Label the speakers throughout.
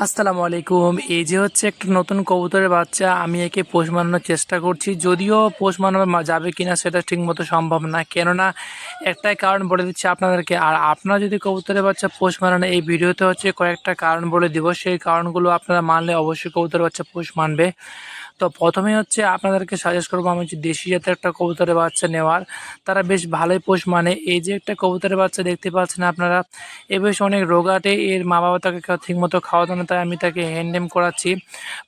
Speaker 1: আসসালামু আলাইকুম। এই যে হচ্ছে একটা নতুন কবুতরের বাচ্চা, আমি একে পোষ মানানোর চেষ্টা করছি। যদিও পোষ মানানো যাবে কিনা সেটা ঠিকমতো সম্ভব না, কেননা একটাই কারণ বলে দিচ্ছি আপনাদেরকে। আর আপনারা যদি কবুতরের বাচ্চা পোষ মানানো, এই ভিডিওতে হচ্ছে কয়েকটা কারণ বলে দিব, সেই কারণগুলো আপনারা মানলে অবশ্যই কবুতরের বাচ্চা পোষ মানবে। তো প্রথমে হচ্ছে আপনাদেরকে সাজেস্ট করবো আমি হচ্ছে দেশি জাতের একটা কবুতরের বাচ্চা নেওয়ার। তারা বেশ ভালোই পোষ মানে। এই যে একটা কবুতরের বাচ্চা দেখতে পাচ্ছেন আপনারা, এ বেশ অনেক রোগাটে, এর মা বাবা তাকে ঠিকমতো খাওয়া দাওয়া, তাই আমি তাকে হ্যান্ডেম করাচ্ছি।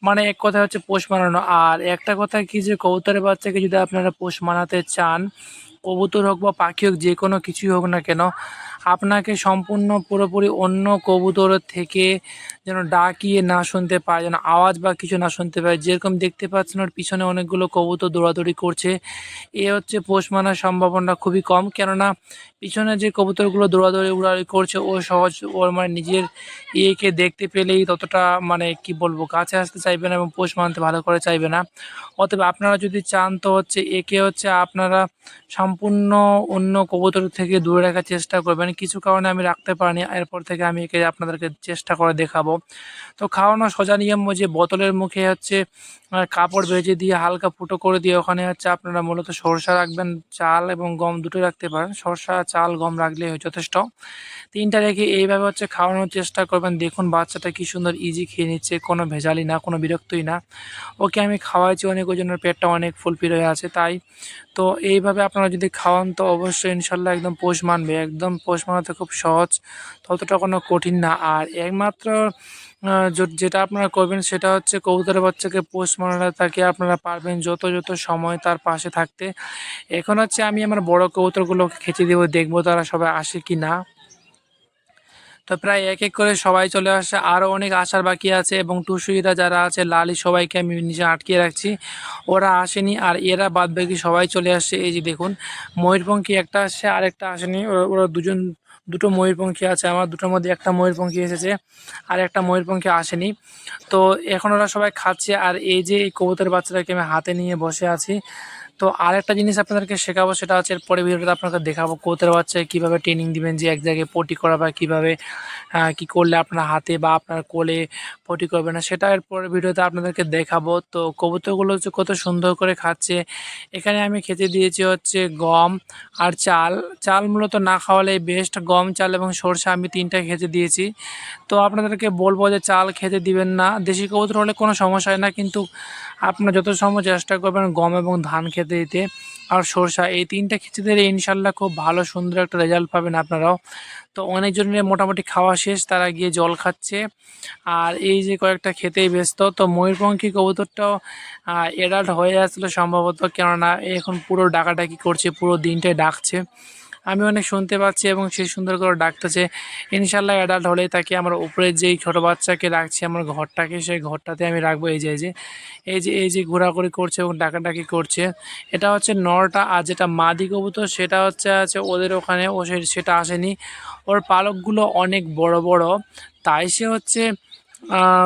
Speaker 1: মানে এক কথা হচ্ছে পোষ মানানো। আর একটা কথা কি, যে কবুতরের বাচ্চাকে যদি আপনারা পোষ মানাতে চান, কবুতর হোক বা পাখি হোক, যে কোনো কিছুই হোক না কেন, আপনাকে সম্পূর্ণ পুরোপুরি অন্য কবুতরের থেকে যেন ডাকিয়ে না শুনতে পায়, যেন আওয়াজ বা কিছু না শুনতে পায়। যেরকম দেখতে পাচ্ছেন ওর পিছনে অনেকগুলো কবুতর দৌড়াদৌড়ি করছে, এ হচ্ছে পোষ মানার সম্ভাবনা খুবই কম। কেননা পিছনে যে কবুতরগুলো দৌড়াদৌড়ি উড়াউড়ি করছে, ও সহজ ওর মানে নিজের ইয়েকে দেখতে পেলেই ততটা মানে কি বলবো, কাছে আসতে চাইবে না এবং পোষ মানতে ভালো করে চাইবে না। অতএব আপনারা যদি চান তো হচ্ছে একে হচ্ছে আপনারা সম্পূর্ণ অন্য কবুতর থেকে দূরে রাখার চেষ্টা করবেন। কিছু কারণে আমি রাখতে পারিনি, এরপর থেকে আমি একে আপনাদেরকে চেষ্টা করে দেখাবো। তো খাওয়ানোর সোজা নিয়ম, যে বোতলের মুখে হচ্ছে কাপড় ভেজে দিয়ে হালকা ফুটো করে দিয়ে ওখানে হচ্ছে আপনারা মূলত সরষা রাখবেন, চাল এবং গম দুটো রাখতে পারেন। সরষা, চাল, গম রাখলেই যথেষ্ট। তিনটা রেখে এইভাবে হচ্ছে খাওয়ানোর চেষ্টা করবেন। দেখুন বাচ্চাটা কি সুন্দর ইজি খেয়ে নিচ্ছে, কোনো ভেজালি না, কোনো বিরক্তই না। ওকে আমি খাওয়াইছি অনেক, ওই জন্য পেটটা অনেক ফুলফিল হয়ে আছে তাই। তো এইভাবে আপনারা যদি খাওয়ান তো অবশ্যই ইনশাল্লাহ একদম পোষ মানবে। একদম পোষ মানাতে খুব সহজ, ততটা কোনো কঠিন না। আর একমাত্র যেটা আপনারা করবেন সেটা হচ্ছে কবুতরের বাচ্চাকে পোষ মানালে তাকে আপনারা পারবেন যত যত সময় তার পাশে থাকতে। এখন হচ্ছে আমি আমার বড় কবুতরগুলোকে খেতে দেবো, দেখবো তারা সবাই আসে কি না। তো প্রায় এক এক করে সবাই চলে আসে, আরও অনেক আসার বাকি আছে। এবং টুসুইরা যারা আছে, লালি, সবাইকে আমি নিচে আটকিয়ে রাখছি, ওরা আসেনি। আর এরা বাদ বাকি সবাই চলে আসছে। এই যে দেখুন, ময়ূরপঙ্খী একটা আসছে, আরেকটা আসেনি। ওরা দুটো ময়ূরপঙ্খী আছে আমার, দুটোর মধ্যে একটা ময়ূরপঙ্খী এসেছে আর একটা ময়ূরপঙ্খী আসেনি। তো এখন ওরা সবাই খাচ্ছে। আর এই যে এই কবুতরের বাচ্চাটাকে আমি হাতে নিয়ে বসে আছি। তো আরেকটা জিনিস আপনাদেরকে শেখাবো, সেটা হচ্ছে পরে ভিডিওতে আপনাকে দেখাবো কবুতরের বাচ্চাকে কীভাবে ট্রেনিং দিবেন, যে এক জায়গায় পটি করা বা কীভাবে কি করলে আপনার হাতে বা আপনার কোলে পটি করবে না, সেটা এরপরে ভিডিওতে আপনাদেরকে দেখাবো। তো কবুতরগুলো হচ্ছে কত সুন্দর করে খাচ্ছে। এখানে আমি খেতে দিয়েছি হচ্ছে গম আর চাল। চাল মূলত না খাওয়ালেই বেস্ট, গম, চাল এবং সরষা আমি তিনটা খেতে দিয়েছি। তো আপনাদেরকে বলবো যে চাল খেতে দিবেন না, দেশি কবুতর হলে কোনো সমস্যা হয় না, কিন্তু আপনারা যত সময় চেষ্টা করবেন গম এবং ধান খেতে দিতে, আর সরষা, এই তিনটা খেতে দিলে ইনশাল্লাহ খুব ভালো সুন্দর একটা রেজাল্ট পাবেন আপনারাও। তো অনেকজনের মোটামুটি খাওয়া শেষ, তারা গিয়ে জল খাচ্ছে। আর এই যে কয়েকটা খেতেই ব্যস্ত। তো ময়ূরপঙ্খী কবুতরটাও অ্যাডাল্ট হয়ে আসলো সম্ভবত, কেননা এখন পুরো ডাকাডাকি করছে, পুরো দিনটাই ডাকছে। আমি অনেক শুনতে পাচ্ছি এবং সে সুন্দর করে ডাকতেছে। ইনশাল্লাহ অ্যাডাল্ট হলেই তাকে আমার উপরে যেই ছোটো বাচ্চাকে রাখছি আমার ঘরটাকে, সেই ঘরটাতে আমি রাখবো। এই যে ঘোরাঘুরি করছে এবং ডাকাডাকি করছে, এটা হচ্ছে নরটা। আর যেটা মাদি কবুতর সেটা হচ্ছে ওদের ওখানে, সেটা আসেনি। ওর পালকগুলো অনেক বড় বড়, তাই সে হচ্ছে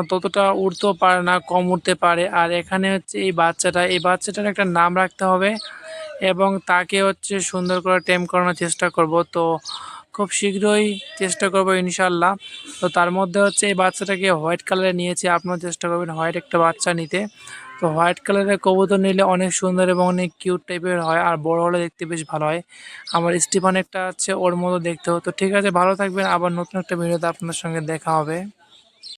Speaker 1: ততটা উড়তেও পারে না, কম উড়তে পারে। আর এখানে হচ্ছে এই বাচ্চাটার একটা নাম রাখতে হবে এবং তাকে হচ্ছে সুন্দর করে টেম করানোর চেষ্টা করব। তো খুব শীঘ্রই চেষ্টা করব ইনশাল্লাহ। তো তার মধ্যে হচ্ছে এই বাচ্চাটাকে হোয়াইট কালারে নিয়েছি, আপনারা চেষ্টা করবেন হোয়াইট একটা বাচ্চা নিতে। তো হোয়াইট কালারের কবুতর নিলে অনেক সুন্দর এবং অনেক কিউট টাইপের হয়, আর বড় হলে দেখতে বেশ ভালো হয়। আমার স্টিফান একটা আছে, ওর মতো দেখতে হতো। ঠিক আছে, ভালো থাকবেন, আবার নতুন একটা ভিডিওতে আপনার সঙ্গে দেখা হবে।